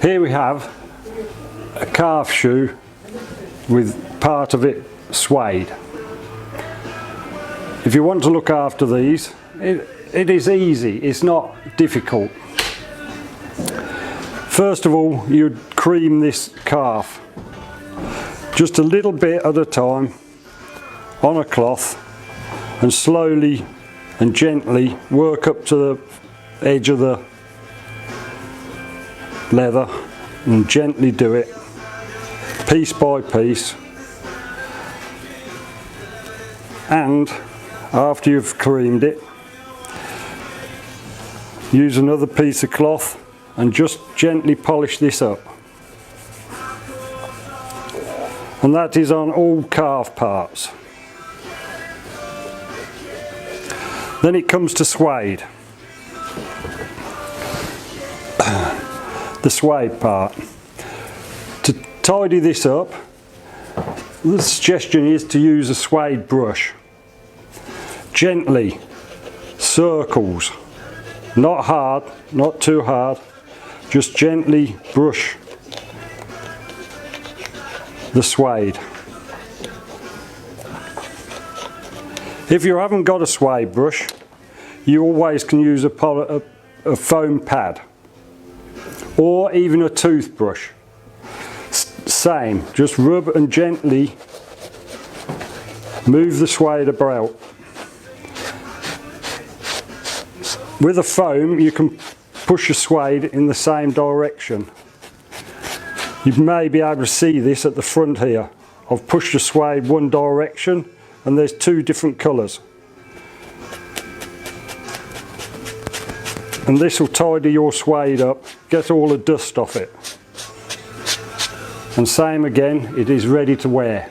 Here we have a calf shoe with part of it suede. If you want to look after these, it is easy, it's not difficult. First of all, you'd cream this calf just a little bit at a time on a cloth and slowly and gently work up to the edge of the leather and gently do it piece by piece. And after you've creamed it, use another piece of cloth and just gently polish this up. And that is on all calf parts. Then it comes to suede. The suede part. To tidy this up, the suggestion is to use a suede brush. Gently, circles, not hard, not too hard, just gently brush the suede. If you haven't got a suede brush, you always can use a foam pad or even a toothbrush. Same, just rub and gently move the suede about. With a foam you can push the suede in the same direction. You may be able to see this at the front here. I've pushed the suede one direction and there's two different colours. And this will tidy your suede up, get all the dust off it. And same again, it is ready to wear.